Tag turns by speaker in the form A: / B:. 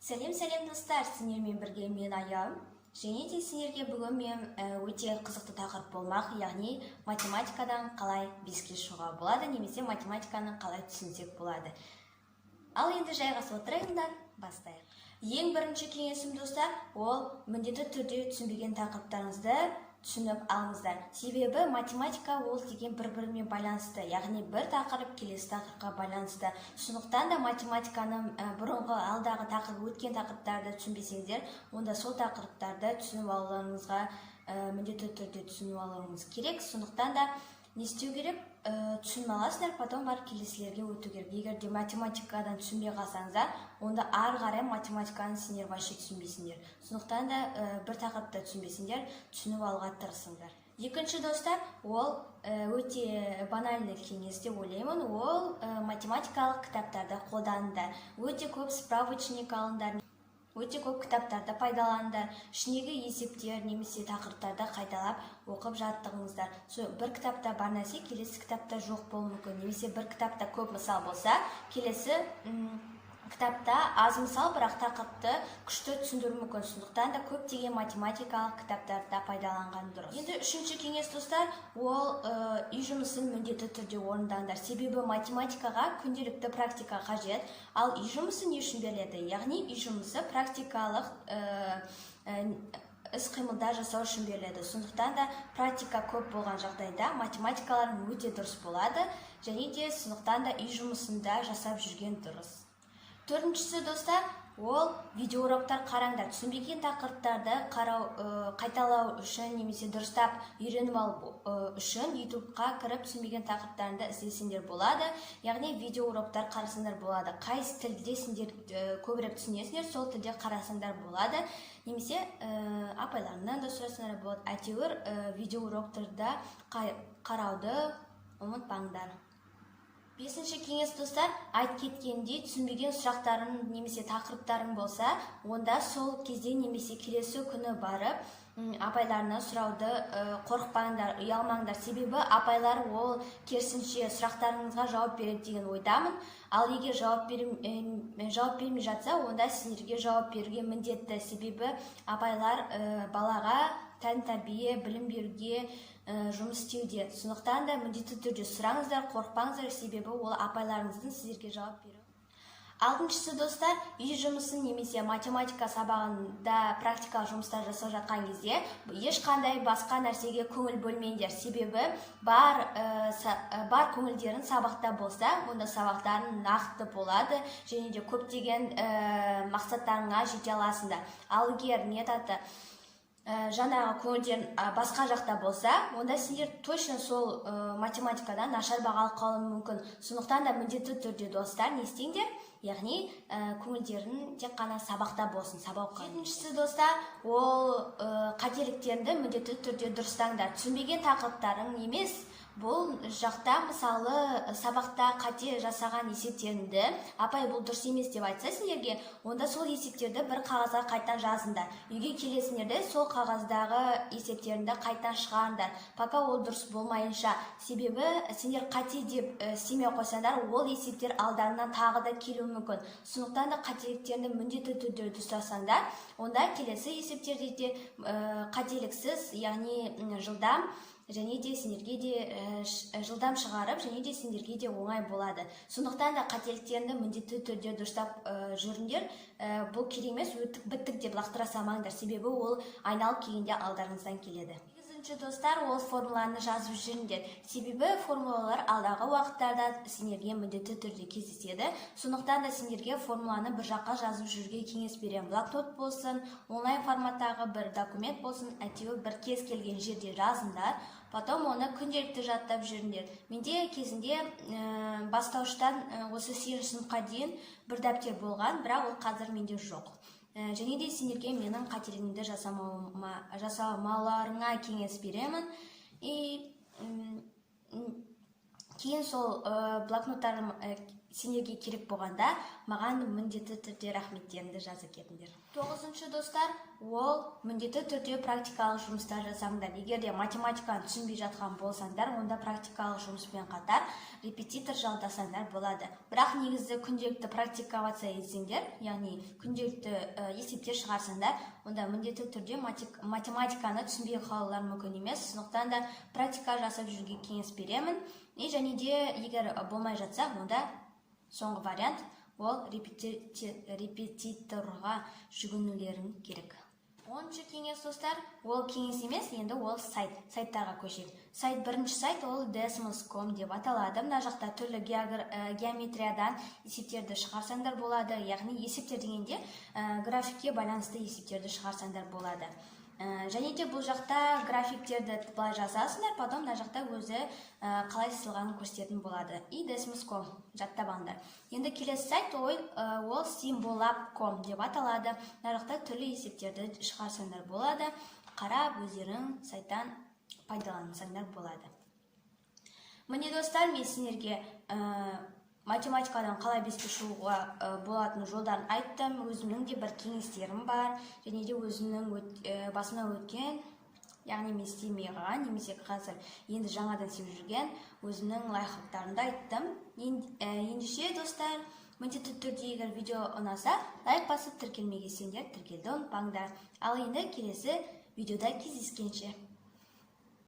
A: Сәлем достар, сіздермен бірге мен Аян. Және де сіздерге бүгін мен өте қызықты тақырып болмақ, яғни математикадан қалай 5-ке шығуға болады, немесе математиканы қалай түсінсек болады. Ал енді жайғасып отырайындар, бастайық. Ең бірінші кеңесім достар, ол міндетті түрде түсінбеген тақырыптарыңызды түсініп алыңыздар. Себебі математика ол деген бір-бірімен байланысты, яғни бір тақырып келесі тақырыпқа байланысты. Сондықтан да математиканың бұрынғы алдағы тақырып, өткен тақырыптарды түсінбесеңіздер, онда сол тақырыптарды түсініп алуыңызға міндетті түрде түсініп алуыңыз керек. Сондықтан да не істеу керек? Түсініп аласыздар, потом барып келесілерге өту керек. Егер де математикадан түсінбей қалсаңыздар, онда ары қарай математиканы сендер вообще түсінбейсіңдер. Сондықтан да бір тақырыпты түсінбесеңдер, түсініп алуға тырысыңдар. Екінші достар, ол өте банальный кеңес деп ойлаймын. Ол математикалық кітаптарды қолданыңдар. Өте көп справочник алыңдар. Өте көп кітаптарды пайдаланыңдар. Ішіндегі есептер немесе тақырыптарды қайталап оқып жаттығыңыздар. Бір кітапта бар нәрсе келесі кітапта жоқ болуы мүмкін. Немесе бір кітапта көп мысал болса, келесі кітапта аз мысал, бірақ тақырыпты күшті түсіндіру мүмкін. Сондықтан да көптеген математикалық кітаптарда пайдаланған дұрыс. Енді үшінші кеңес достар, ол үй жұмысын міндетті түрде орындаңдар. Себебі математикаға күнделікті практика қажет, ал үй жұмысы не үшін беріледі? Яғни үй жұмысы практикалық іс-қимылдар жасау үшін беріледі. Сондықтан да практика көп болған жағдайда математикаларың өте дұрыс болады, және де сондықтан да үй жұмысында жасап жүрген дұрыс. Төртіншісі достар, ол видеоуроктар қараңдар. Түсінбеген тақырыптарды қайталау үшін немесе дұрыстап үйреніп алу үшін YouTube-қа кіріп түсінбеген тақырыптарында іздесеңдер болады. Яғни видеоуроктар қарасаңдар болады. Қайсы тілде сендер көбірек түсінесіңдер, сол тілде қарасаңдар болады. Немесе апайларынан да сұрасаңдар болады. Әйтеуір видеоуроктарда қарауды ұмытпаңдар. Бесінші кеңес достар, айтып кеткендей түсінбеген сұрақтарың немесе тақырыптарың болса, онда сол кезде немесе келесі күні барып апайларына сұрауды қорықпаңдар, ұялмаңдар. Себебі апайлар ол керісінше сұрақтарыңызға жауап береді деген ойдамын. Ал егер жауап бермей жатса, онда сіздерге жауап беруге міндетті. Себебі апайлар балаға тән тәрбие, білім беруге жұмыс істеуде. Сондықтан да міндетті түрде сұраңыздар, қорықпаңыздар, себебі ол апайларыңыздың сіздерге жауап беру. Алтыншысы достар, үй жұмысын немесе математика сабағында практикалық жұмыстар жасап жатқан кезде ешқандай басқа нәрсеге көңіл бөлмеңдер. Себебі бар көңілдерін сабақта болса, онда сабақтарын нақты болады, және де көптеген мақсаттарыңа жете аласыңдар. Ал егер жаңағы көңілден басқа жақта болса, онда сендер точно сол математикадан нашар баға қалуы мүмкін. Сондықтан да міндетті түрде достар не істеңдер? Яғни көңілдерін тек қана сабақта болсын, сабақ. Жетіншісі достар, ол қателіктерді міндетті түрде дұрыстаңдар. Түсінбеген тақырыптарың емес, бұл жақта мысалы сабақта қате жасаған есептеріңді апай бұл дұрыс емес деп айтса сендерге, онда сол есептерді бір қағазға қайтан жазыңдар. Үйге келесіңдерде сол қағаздағы есептеріңді қайтан шығарыңдар, пока ол дұрыс болмайынша. Себебі сендер қате деп істемей қойсаңдар, ол есептер алдарынан тағы да келуі мүмкін. Сондықтан да қателіктерді міндетті түрде дұрыстасаңдар, онда келесі есептерде де қателіксіз, яғни жылдам, және де сендерге де жылдам шығарып, және де сендерге де оңай болады. Сондықтан да қателіктерді міндетті түрде дұрыстап жүріңдер. Бұл керек емес, өттік біттік деп лақтыра салмаңдар, себебі ол айналып келгенде алдарыңыздан келеді. Достар, ол формуланы жазып жүріңдер. Себебі формулалар алдағы уақыттарда сендерге міндетті түрде кездеседі. Сондықтан да сендерге формуланы бір жаққа жазып жүрге кеңес беремін. Блокнот болсын, онлайн форматтағы бір документ болсын, әйтеуір бір кез келген жерде жазыңдар. Потом оны күнделікті жаттап жүріңдер. Менде кезінде бастауыштан осы 8-ші сыныпқа дейін бір дәптер болған, бірақ ол қазір менде жоқ. Және де сендерге менің қателігімді жасамауларыңа кеңес беремін. Кейін сол сендерге керек болғанда маған міндетті түрде рахметтеріңді жазып кетіңдер. 9-шы достар, ол міндетті түрде практикалық жұмыстар жасаңдар. Егер де математиканы түсінбей жатқан болсаңдар, онда практикалық жұмыспен қатар репетитор жалдасаңдар болады. Бірақ негізі күнделікті практиковаться етсеңдер, яғни күнделікті есептер шығарсаңдар, онда міндетті түрде математиканы түсінбей қалулар мүмкін емес. Сондықтан да практика жасап жүруге кеңес беремін. Және де егер болмай жатса, онда соңғы вариант ол репетиторға жүгінулерің керек. 10-шы кеңес достар, ол кеңес емес, енді ол сайттарға көшейік. Бірінші сайт ол Desmos.com деп аталады. Мына жақта түрлі геометриядан есептерді шығарсаңдар болады, яғни есептер дегенде графикке байланысты есептерді шығарсаңдар болады. Және де бұл жақта графиктерді былай жазасыңдар, потом мына жақта өзі қалай сызылғанын көрсететін болады. Desmos.com жаттап алыңдар. Енді келесі сайт ол Symbolab.com деп аталады. Мына жақта түрлі есептерді шығарсаңдар болады. Қарап өздерің сайттан пайдалансаңдар болады. Міне достар, мен сендерге математикадан қалай беске шығуға болатын жолдарын айттым. Өзімнің де бір кеңестерім бар, және де өзімнің басына өткен, яғни мен істемей қалған, немесе қазір енді жаңадан істеп жүрген өзімнің лайфхактарымды айттым. Ендеше достар, міндетті түрде егер видео ұнаса, лайк басып, тіркелмеген сендер тіркелуді ұмытпаңдар. Ал енді келесі видеода кездескенше.